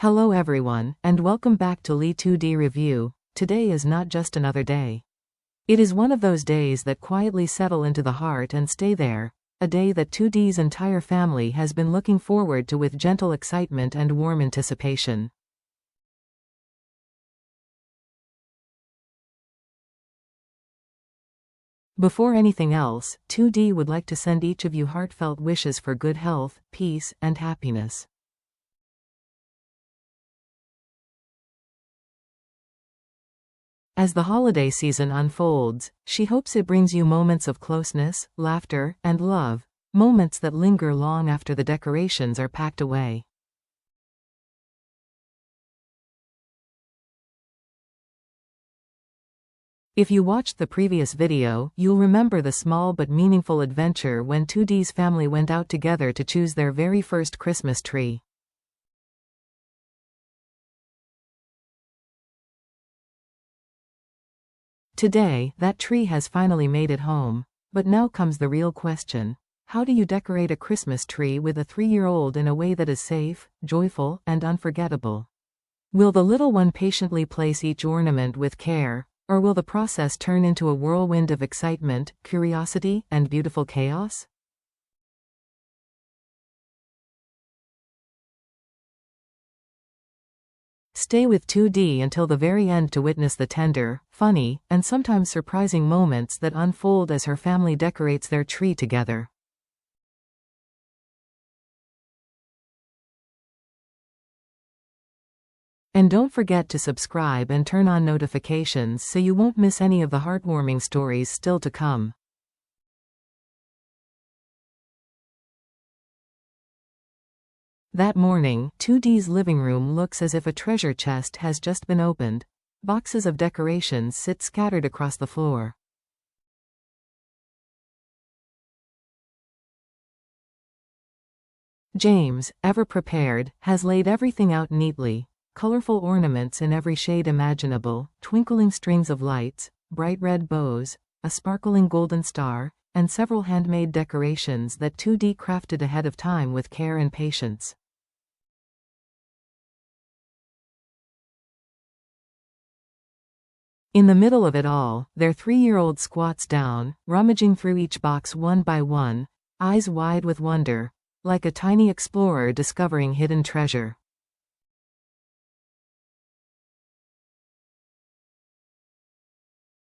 Hello everyone, and welcome back to Lee 2D Review. Today is not just another day. It is one of those days that quietly settle into the heart and stay there, a day that 2D's entire family has been looking forward to with gentle excitement and warm anticipation. Before anything else, 2D would like to send each of you heartfelt wishes for good health, peace, and happiness. As the holiday season unfolds, she hopes it brings you moments of closeness, laughter, and love, moments that linger long after the decorations are packed away. If you watched the previous video, you'll remember the small but meaningful adventure when 2D's family went out together to choose their very first Christmas tree. Today, that tree has finally made it home. But now comes the real question. How do you decorate a Christmas tree with a 3-year-old in a way that is safe, joyful, and unforgettable? Will the little one patiently place each ornament with care, or will the process turn into a whirlwind of excitement, curiosity, and beautiful chaos? Stay with 2D until the very end to witness the tender, funny, and sometimes surprising moments that unfold as her family decorates their tree together. And don't forget to subscribe and turn on notifications so you won't miss any of the heartwarming stories still to come. That morning, 2D's living room looks as if a treasure chest has just been opened. Boxes of decorations sit scattered across the floor. James, ever prepared, has laid everything out neatly. Colorful ornaments in every shade imaginable, twinkling strings of lights, bright red bows, a sparkling golden star, and several handmade decorations that 2D crafted ahead of time with care and patience. In the middle of it all, their 3-year-old squats down, rummaging through each box one by one, eyes wide with wonder, like a tiny explorer discovering hidden treasure.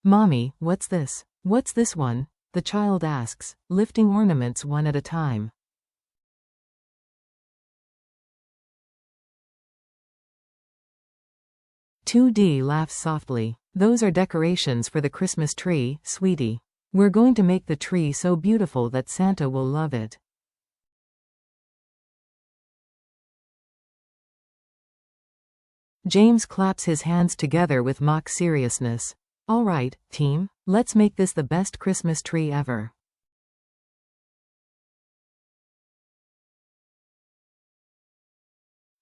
"Mommy, what's this? What's this one?" the child asks, lifting ornaments one at a time. "2D laughs softly. Those are decorations for the Christmas tree, sweetie. We're going to make the tree so beautiful that Santa will love it." James claps his hands together with mock seriousness. "All right, team, let's make this the best Christmas tree ever."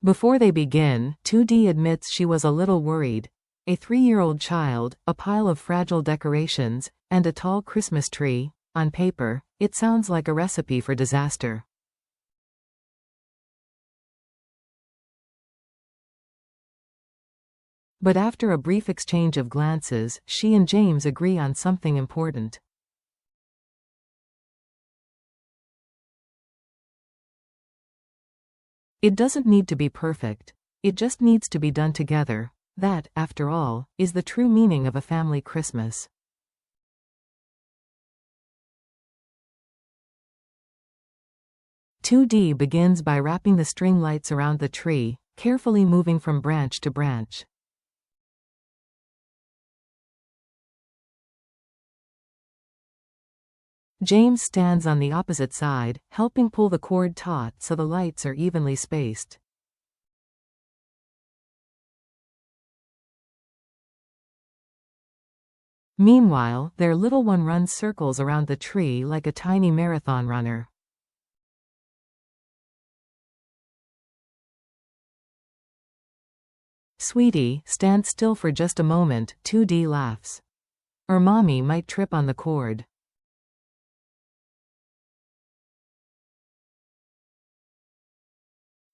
Before they begin, 2D admits she was a little worried. A 3-year-old child, a pile of fragile decorations, and a tall Christmas tree. On paper, it sounds like a recipe for disaster. But after a brief exchange of glances, she and James agree on something important. It doesn't need to be perfect. It just needs to be done together. That, after all, is the true meaning of a family Christmas. "2D begins by wrapping the string lights around the tree, carefully moving from branch to branch. James stands on the opposite side, helping pull the cord taut so the lights are evenly spaced. Meanwhile, their little one runs circles around the tree like a tiny marathon runner. "Sweetie, stand still for just a moment," 2D laughs. "Or mommy might trip on the cord."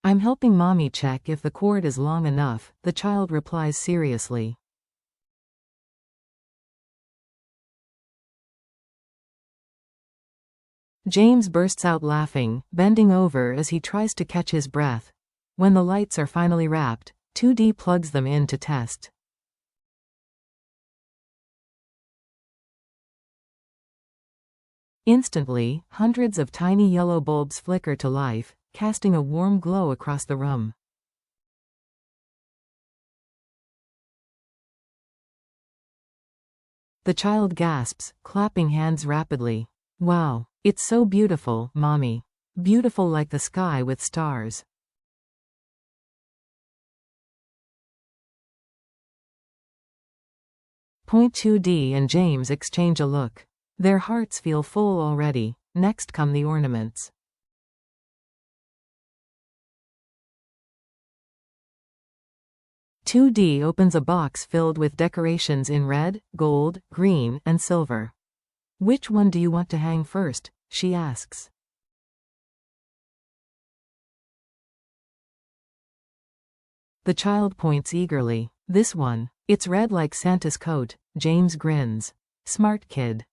I'm helping mommy check if the cord is long enough, the child replies seriously. James bursts out laughing, bending over as he tries to catch his breath. When the lights are finally wrapped, 2D plugs them in to test. Instantly, hundreds of tiny yellow bulbs flicker to life, casting a warm glow across the room. The child gasps, clapping hands rapidly. Wow, it's so beautiful, mommy. Beautiful like the sky with stars. Point 2D and James exchange a look. Their hearts feel full already. Next come the ornaments. "2D opens a box filled with decorations in red, gold, green, and silver. Which one do you want to hang first?" she asks. The child points eagerly. "This one. It's red like Santa's coat." James grins. Smart kid.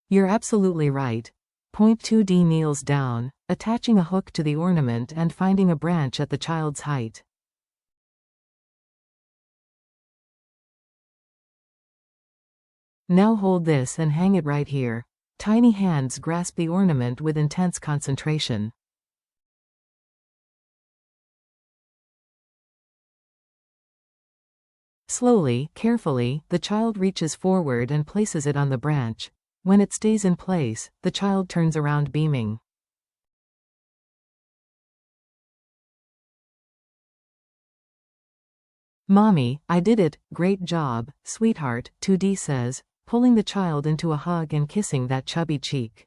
"You're absolutely right." Point 2D kneels down, attaching a hook to the ornament and finding a branch at the child's height. "Now hold this and hang it right here." Tiny hands grasp the ornament with intense concentration. Slowly, carefully, the child reaches forward and places it on the branch. When it stays in place, the child turns around beaming. "Mommy, I did it, great job, sweetheart," 2D says, pulling the child into a hug and kissing that chubby cheek.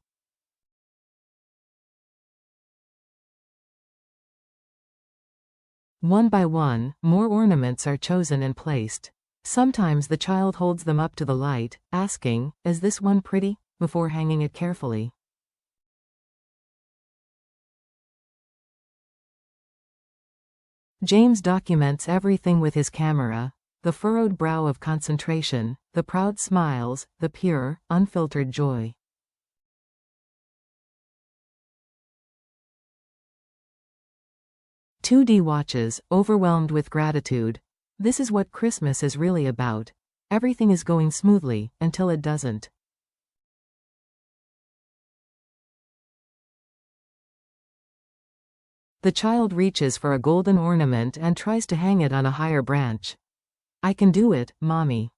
One by one, more ornaments are chosen and placed. Sometimes the child holds them up to the light, asking, "Is this one pretty?" before hanging it carefully. James documents everything with his camera: the furrowed brow of concentration, the proud smiles, the pure, unfiltered joy. 2D watches, overwhelmed with gratitude. This is what Christmas is really about. Everything is going smoothly, until it doesn't. The child reaches for a golden ornament and tries to hang it on a higher branch. "I can do it, mommy."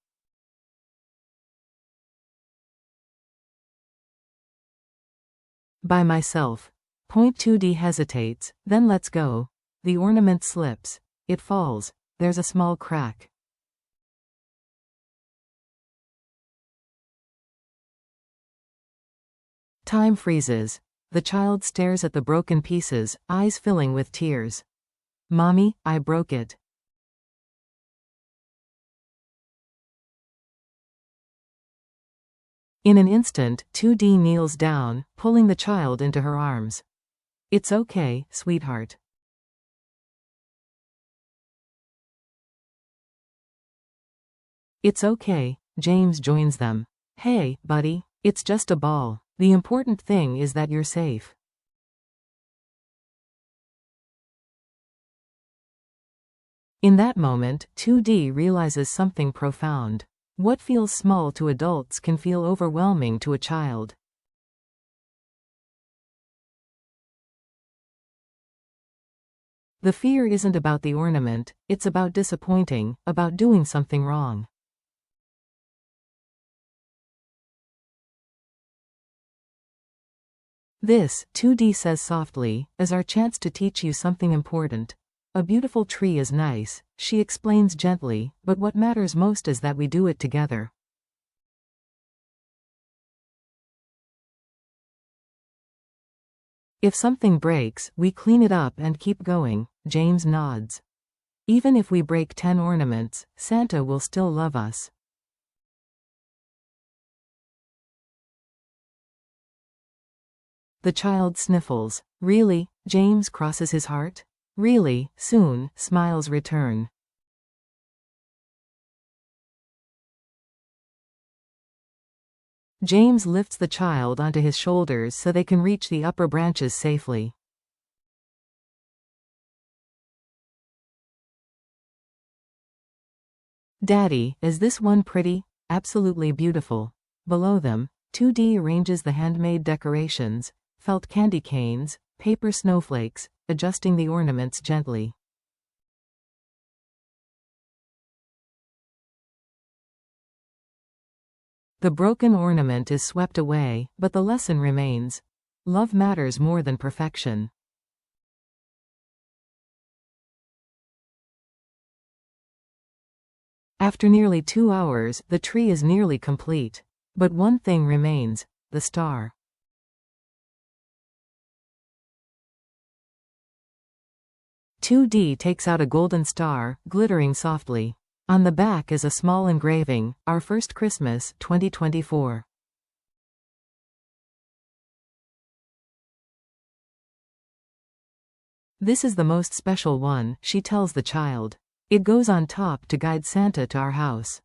"By myself." Point 2D hesitates, then lets go. The ornament slips. It falls. There's a small crack. Time freezes. The child stares at the broken pieces, eyes filling with tears. "Mommy, I broke it." In an instant, 2D kneels down, pulling the child into her arms. "It's okay, sweetheart." "It's okay." James joins them. "Hey, buddy. It's just a ball. The important thing is that you're safe." In that moment, 2D realizes something profound. What feels small to adults can feel overwhelming to a child. The fear isn't about the ornament, it's about disappointing, about doing something wrong. "This," 2D says softly, "is our chance to teach you something important. A beautiful tree is nice," she explains gently, "but what matters most is that we do it together." "If something breaks, we clean it up and keep going," James nods. "Even if we break 10 ornaments, Santa will still love us." The child sniffles. Really? James crosses his heart. Really? Soon, smiles return. James lifts the child onto his shoulders so they can reach the upper branches safely. Daddy, is this one pretty? Absolutely beautiful. Below them, 2D arranges the handmade decorations, felt candy canes, paper snowflakes, adjusting the ornaments gently. The broken ornament is swept away, but the lesson remains. Love matters more than perfection. After nearly 2 hours, the tree is nearly complete. But one thing remains: the star. "2D takes out a golden star, glittering softly. On the back is a small engraving, "Our First Christmas, 2024. This is the most special one, she tells the child. It goes on top to guide Santa to our house.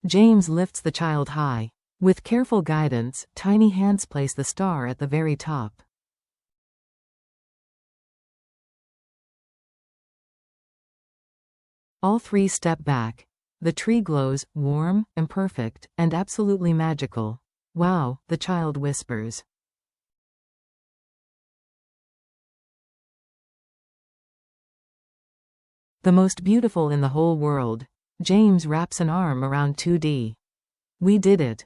James lifts the child high. With careful guidance, tiny hands place the star at the very top. All three step back. The tree glows, warm, imperfect, and absolutely magical. Wow, the child whispers. The most beautiful in the whole world. James wraps an arm around 2D. We did it.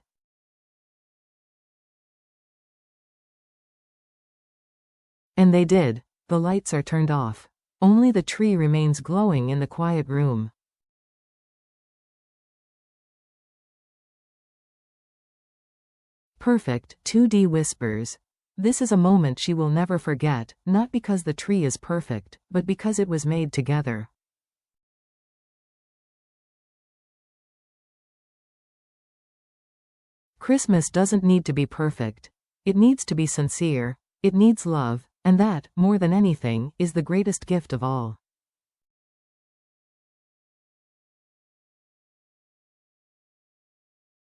And they did. The lights are turned off. Only the tree remains glowing in the quiet room. Perfect, 2D whispers. This is a moment she will never forget, not because the tree is perfect, but because it was made together. Christmas doesn't need to be perfect. It needs to be sincere. It needs love, and that, more than anything, is the greatest gift of all.